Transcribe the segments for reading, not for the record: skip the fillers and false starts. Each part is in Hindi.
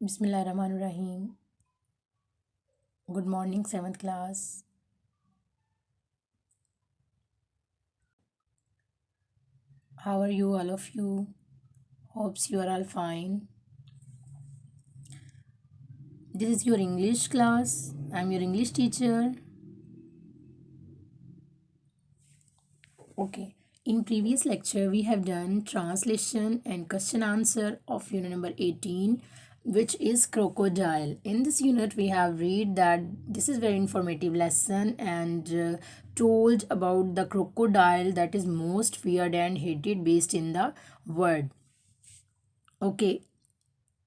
Bismillahirrahmanirrahim. Good morning, 7th class. How are you, all of you? Hopes you are all fine. This is your English class. I'm your English teacher. Okay. In previous lecture, we have done translation and question answer of unit number 18, which is crocodile. In this unit, we have read that this is very informative lesson and told about the crocodile that is most feared and hated based in the world. Okay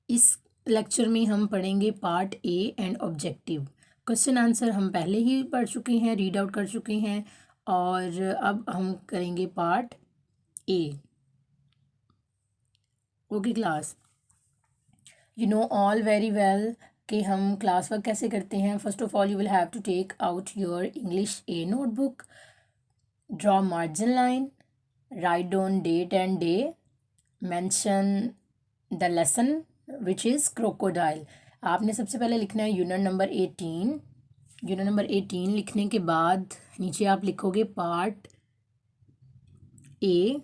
इस लेक्चर में हम पढ़ेंगे part A and objective question answer हम पहले ही पढ़ चुके हैं, रीड आउट कर चुके हैं और अब हम करेंगे part A. Okay class, you know all very well कि हम क्लास वर्क कैसे करते हैं. First of all you will have to take out your English a notebook, draw margin line, write down date and day, mention the lesson which is crocodile. आपने सबसे पहले लिखना है यूनिट नंबर 18. यूनिट नंबर 18 लिखने के बाद नीचे आप लिखोगे part A,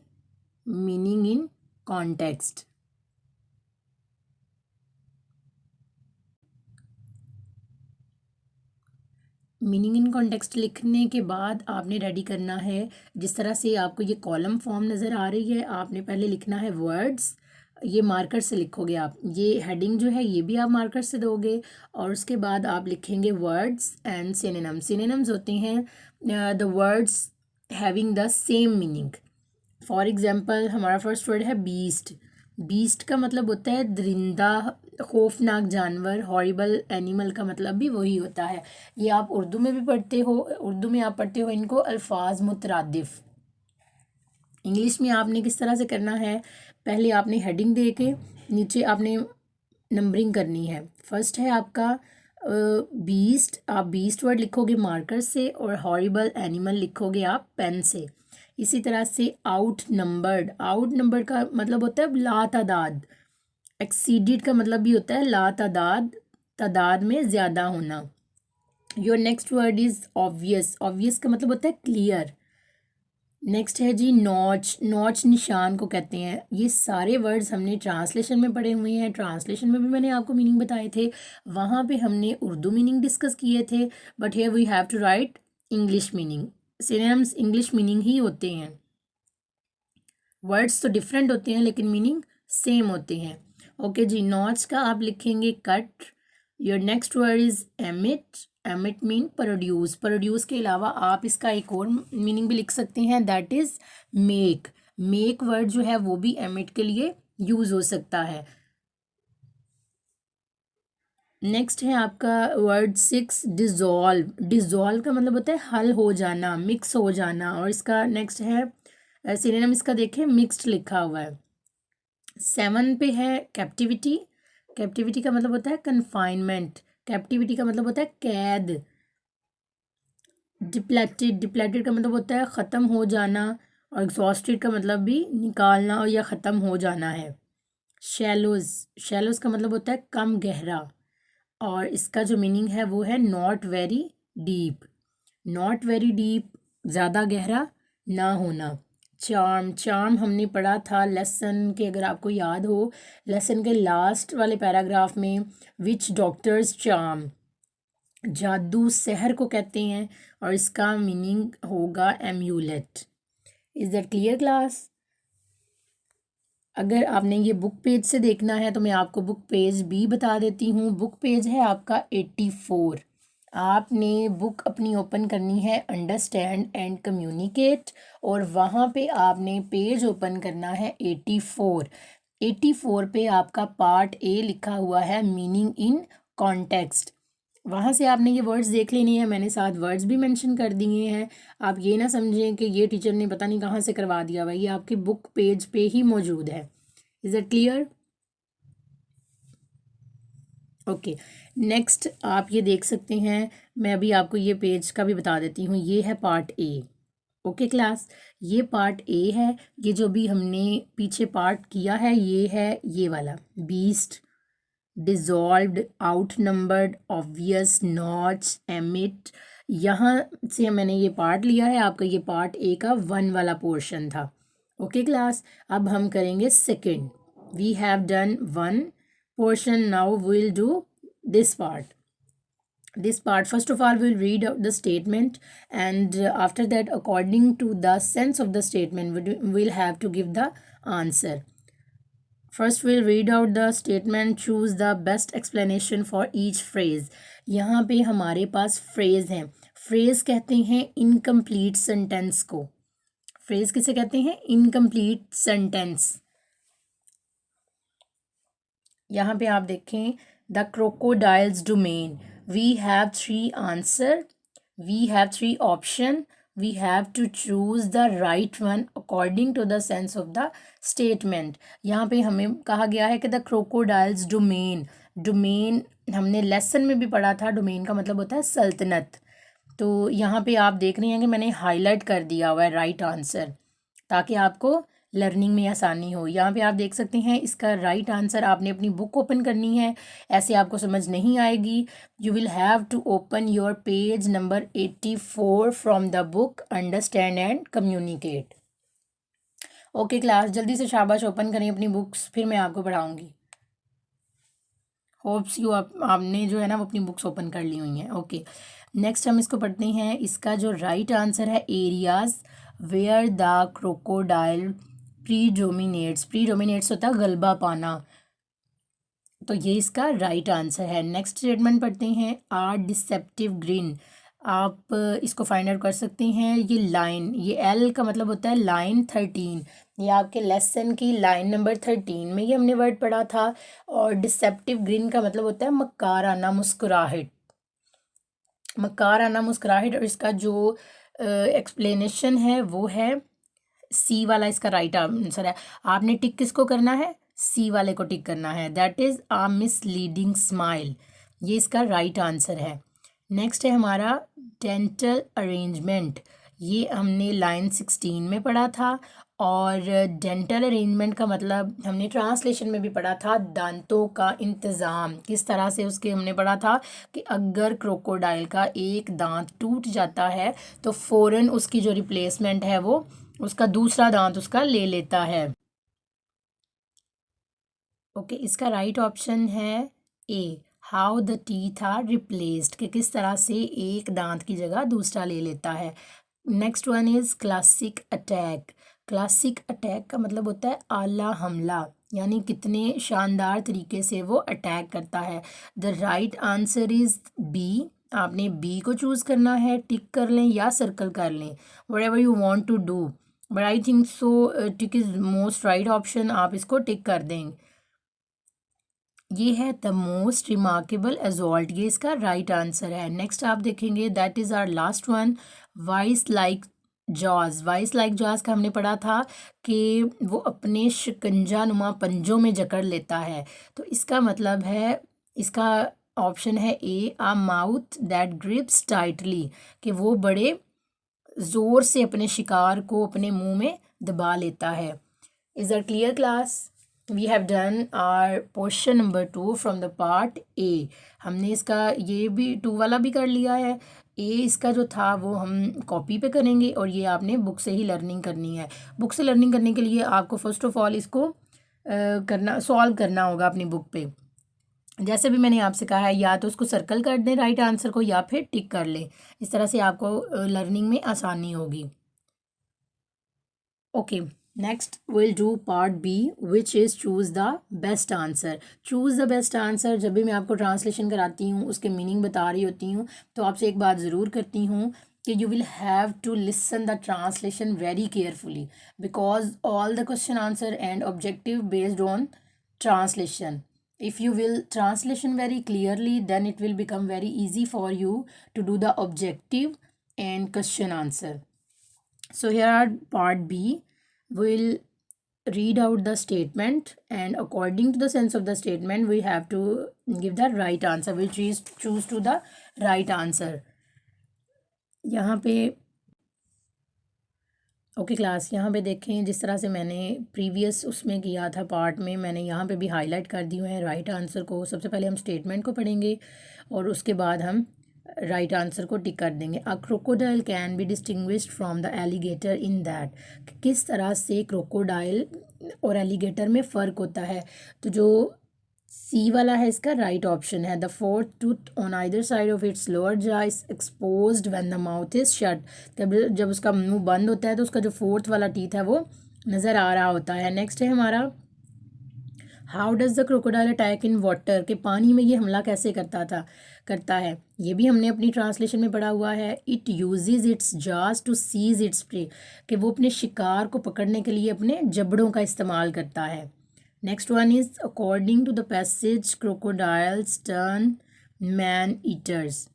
meaning in context. Meaning in context लिखने के बाद आपने रेडी करना है, जिस तरह से आपको ये कॉलम फॉर्म नज़र आ रही है, आपने पहले लिखना है वर्ड्स. ये मार्कर से लिखोगे आप, ये हेडिंग जो है ये भी आप मार्कर से दोगे और उसके बाद आप लिखेंगे वर्ड्स एंड सिनोनिम. सिनोनिम्स होते हैं the words having the same meaning. For example हमारा फर्स्ट वर्ड है बीस्ट. बीस्ट का मतलब होता है दरिंदा, खौफनाक जानवर. हॉरिबल एनिमल का मतलब भी वही होता है. ये आप उर्दू में भी पढ़ते हो, उर्दू में आप पढ़ते हो इनको अल्फाज मुतरादिफ. इंग्लिश में आपने किस तरह से करना है, पहले आपने हेडिंग दे के नीचे आपने नंबरिंग करनी है. फर्स्ट है आपका बीस्ट, आप बीस्ट वर्ड लिखोगे मार्कर से और हॉरिबल एनिमल लिखोगे आप पेन से. इसी तरह से आउट नंबर्ड, आउट नंबर का मतलब होता है लातादाद. एक्सीडेड का मतलब भी होता है लातादाद, तादाद में ज़्यादा होना. Your next word is obvious. Obvious का मतलब होता है क्लियर. नेक्स्ट है जी नॉच. नॉच निशान को कहते हैं. ये सारे वर्ड्स हमने ट्रांसलेशन में पढ़े हुए हैं. ट्रांसलेशन में भी मैंने आपको मीनिंग बताए थे, वहाँ पे हमने उर्दू मीनिंग डिस्कस किए थे. But here we have to write English meaning. Synonyms English meaning ही होते हैं. वर्ड्स तो डिफरेंट होते हैं लेकिन मीनिंग सेम होते हैं. ओके जी, नॉच का आप लिखेंगे cut. Your next word is emit. Emit mean produce. Produce के अलावा आप इसका एक और मीनिंग भी लिख सकते हैं, that is make. Make word जो है वो भी एमिट के लिए यूज हो सकता है. नेक्स्ट है आपका वर्ड 6 डिज़ोल्व. डिज़ोल्व का मतलब होता है हल हो जाना, मिक्स हो जाना. और इसका नेक्स्ट है सिनोनिम, इसका देखिए मिक्स्ड लिखा हुआ है. 7 पे है कैप्टिविटी. कैप्टिविटी का मतलब होता है कन्फाइनमेंट. कैप्टिविटी का मतलब होता है कैद. डिप्लेटेड. डिप्लेटेड का मतलब होता है ख़त्म हो जाना. और एग्जॉस्टेड का मतलब भी निकालना या ख़त्म हो जाना है. शैलोज. शैलोज का मतलब होता है कम गहरा. और इसका जो मीनिंग है वो है not very deep. Not very deep, ज़्यादा गहरा ना होना. चार्म. चार्म हमने पढ़ा था लेसन के, अगर आपको याद हो, लेसन के लास्ट वाले पैराग्राफ में विच डॉक्टर्स चार्म. जादू सहर को कहते हैं और इसका मीनिंग होगा emulate. Is that clear class? अगर आपने ये बुक पेज से देखना है तो मैं आपको बुक पेज भी बता देती हूँ. बुक पेज है आपका 84. आपने बुक अपनी ओपन करनी है अंडरस्टैंड एंड कम्युनिकेट और वहाँ पे आपने पेज ओपन करना है 84. 84 पे आपका पार्ट ए लिखा हुआ है मीनिंग इन कॉन्टेक्स्ट. वहाँ से आपने ये वर्ड्स देख लेने हैं. मैंने साथ वर्ड्स भी मेंशन कर दिए हैं. आप ये ना समझें कि ये टीचर ने पता नहीं कहाँ से करवा दिया हुआ, ये आपके बुक पेज पे ही मौजूद है. Is it clear? Okay. Next आप ये देख सकते हैं, मैं अभी आपको ये पेज का भी बता देती हूँ. ये है पार्ट ए. ओके क्लास, ये पार्ट ए है. ये जो भी हमने पीछे पार्ट किया है ये है ये वाला beast. dissolved, outnumbered, obvious, notch, emit। यहाँ से मैंने ये पार्ट लिया है, आपका ये पार्ट ए का 1 वाला पोर्शन था। ओके क्लास, अब हम करेंगे second. We have done 1 portion, now we'll do this part. This part, first of all, we'll read out the statement, and after that, according to the sense of the statement, we'll have to give the answer. First, we'll read out the statement, choose the best explanation for each phrase. यहाँ पे हमारे पास phrase हैं। phrase कहते हैं incomplete sentence को। phrase किसे कहते हैं? incomplete sentence। यहाँ पे आप देखें, the crocodile's domain, we have 3 answer, we have 3 option, we have to choose the right one according to the sense of the statement। यहाँ पे हमें कहा गया है कि the crocodile's domain, domain हमने लेसन में भी पढ़ा था, डोमेन का मतलब होता है सल्तनत। तो यहाँ पे आप देख रहे हैं कि मैंने हाईलाइट कर दिया हुआ है राइट आंसर, ताकि आपको लर्निंग में आसानी हो। यहाँ पे आप देख सकते हैं इसका राइट आंसर, आपने अपनी बुक ओपन करनी है, ऐसे आपको समझ नहीं आएगी। You will have to open your page number 84 from the book understand and communicate. Okay class, जल्दी से शाबाश ओपन करें अपनी बुक्स, फिर मैं आपको पढ़ाऊँगी। होप्स यू आपने जो है ना वो अपनी बुक्स ओपन कर ली हुई हैं। ओके, नेक्स्ट हम इसको पढ़ते हैं। इसका जो राइट आंसर है, एरियाज वेयर द क्रोकोडाइल प्रीडोमिनेट्स होता है गलबा पाना, तो ये इसका राइट आंसर है। नेक्स्ट स्टेटमेंट पढ़ते हैं, आर डिसेप्टिव ग्रीन। आप इसको फाइंड आउट कर सकते हैं। ये लाइन, ये एल का मतलब होता है लाइन 13, ये आपके लेसन की लाइन नंबर 13 में ये हमने वर्ड पढ़ा था। और डिसेप्टिव ग्रीन का मतलब होता है मक्कार आना, मुस्कुराहट, मक्कार आना, मुस्कुराहट। और इसका जो एक्सप्लेनेशन है वो है सी वाला, इसका राइट आंसर है। आपने टिक किसको करना है? सी वाले को टिक करना है, that is a misleading smile, ये इसका राइट आंसर है। नेक्स्ट है हमारा डेंटल अरेंजमेंट, ये हमने लाइन 16 में पढ़ा था। और डेंटल अरेंजमेंट का मतलब हमने ट्रांसलेशन में भी पढ़ा था, दांतों का इंतज़ाम किस तरह से, उसके हमने पढ़ा था कि अगर क्रोकोडाइल का एक दांत टूट जाता है तो फ़ौरन उसकी जो रिप्लेसमेंट है वो उसका दूसरा दांत उसका ले लेता है। ओके, इसका राइट ऑप्शन है A, how the teeth are replaced, कि किस तरह से एक दांत की जगह दूसरा ले लेता है। Next one is classic attack. Classic attack का मतलब होता है आला हमला, यानी कितने शानदार तरीके से वो अटैक करता है। The right answer is B, आपने बी को चूज़ करना है, टिक कर लें या सर्कल कर लें, whatever you want to do, but I think so tick is most right option, आप इसको टिक कर दें। ये है द मोस्ट रिमार्केबल एजॉल्ट, ये इसका राइट आंसर है। नेक्स्ट आप देखेंगे, that is our last one, vice like jaws. Vice like jaws का हमने पढ़ा था कि वो अपने शिकंजा नुमा पंजों में जकड़ लेता है, तो इसका मतलब है, इसका ऑप्शन है ए, आ माउथ दैट ग्रिप्स टाइटली, कि वो बड़े ज़ोर से अपने शिकार को अपने मुंह में दबा लेता है। Is that clear class? We have done our portion number 2 from the part A. हमने इसका ये भी 2 वाला भी कर लिया है। ए इसका जो था वो हम कॉपी पे करेंगे, और ये आपने बुक से ही लर्निंग करनी है। बुक से लर्निंग करने के लिए आपको फर्स्ट ऑफ ऑल इसको सॉल्व करना होगा अपनी बुक पे। जैसे भी मैंने आपसे कहा है, या तो उसको सर्कल कर दें राइट आंसर को, या फिर टिक कर लें, इस तरह से आपको लर्निंग में आसानी होगी। Okay, next will do part B, which is choose the best answer. Choose the best answer, जब भी मैं आपको ट्रांसलेशन कराती हूँ, उसके मीनिंग बता रही होती हूँ, तो आपसे एक बात ज़रूर करती हूँ कि you will have to listen the translation very carefully, because all the question answer and objective based on translation. If you will translation very clearly, then it will become very easy for you to do the objective and question answer. So here are part B. We'll read out the statement, and according to the sense of the statement we have to give the right answer. We'll choose to the right answer. यहाँ पे ओके क्लास, यहाँ पे देखें जिस तरह से मैंने प्रीवियस उसमें किया था पार्ट में, मैंने यहाँ पे भी हाईलाइट कर दिए हैं राइट आंसर को। सबसे पहले हम स्टेटमेंट को पढ़ेंगे और उसके बाद हम राइट आंसर को टिक कर देंगे। अ crocodile can be distinguished from the alligator in that, किस तरह से क्रोकोडाइल और एलिगेटर में फ़र्क होता है। तो जो सी वाला है इसका राइट ऑप्शन है। The fourth tooth on either side of its lower jaw is exposed when the mouth is shut, जब उसका मुंह बंद होता है तो उसका जो फोर्थ वाला टीथ है वो नज़र आ रहा होता है। नेक्स्ट है हमारा how does the crocodile attack in water, के पानी में ये हमला कैसे करता है। ये भी हमने अपनी ट्रांसलेशन में पढ़ा हुआ है। इट यूजेज इट्स जाज टू सीज इट्स प्रे, कि वो अपने शिकार को पकड़ने के लिए अपने जबड़ों का इस्तेमाल करता है। Next one is according to the passage crocodiles turn man eaters,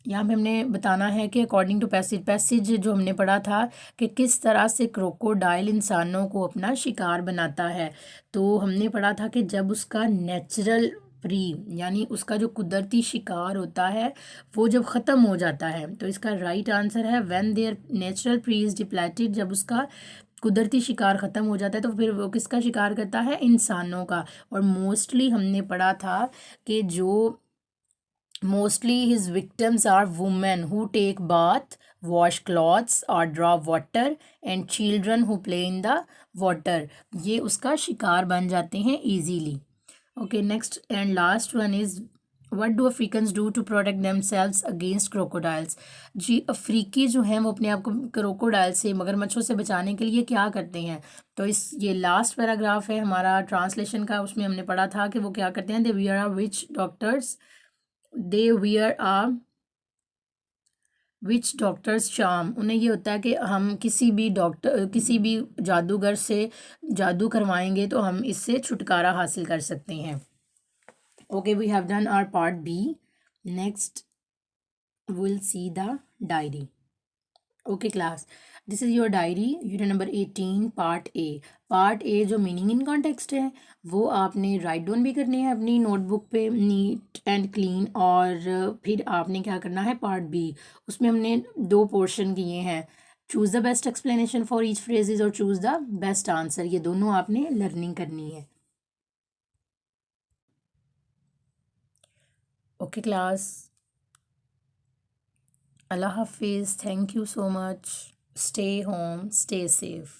यहाँ पे हमने बताना है कि अकॉर्डिंग टू पैसेज जो हमने पढ़ा था कि किस तरह से क्रोकोडाइल इंसानों को अपना शिकार बनाता है। तो हमने पढ़ा था कि जब उसका नेचुरल प्री यानी उसका जो कुदरती शिकार होता है वो जब ख़त्म हो जाता है, तो इसका राइट आंसर है when there natural pre is depleted, जब उसका कुदरती शिकार ख़त्म हो जाता है तो फिर वो किसका शिकार करता है, इंसानों का। और मोस्टली हमने पढ़ा था कि जो mostly his victims are women who take bath, wash clothes or draw water and children who play in the water. ये उसका शिकार बन जाते हैं easily. Okay, next and last one is what do Africans do to protect themselves against crocodiles? जी अफ्रीकी जो हैं वो अपने आप को क्रोकोडाइल से मगरमच्छों से बचाने के लिए क्या करते हैं। तो इस ये लास्ट पैराग्राफ है हमारा ट्रांसलेशन का, उसमें हमने पढ़ा था कि वो क्या करते हैं। They we are witch doctors, they wear a witch doctors charm, उन्हें ये होता है कि हम किसी भी जादूगर से जादू करवाएंगे तो हम इससे छुटकारा हासिल कर सकते हैं। Okay, we have done our part B. Next will see the diary. Okay class, this is your diary, unit number 18 part A. Part A जो मीनिंग इन कॉन्टेक्स्ट है वो आपने राइट डाउन भी करने हैं अपनी नोटबुक पे नीट एंड क्लीन, और फिर आपने क्या करना है पार्ट बी, उसमें हमने 2 पोर्शन किए हैं, choose the best explanation for each phrases और चूज़ द बेस्ट आंसर, ये दोनों आपने लर्निंग करनी है। Okay class, Allah Hafiz, thank you so much. Stay home, stay safe.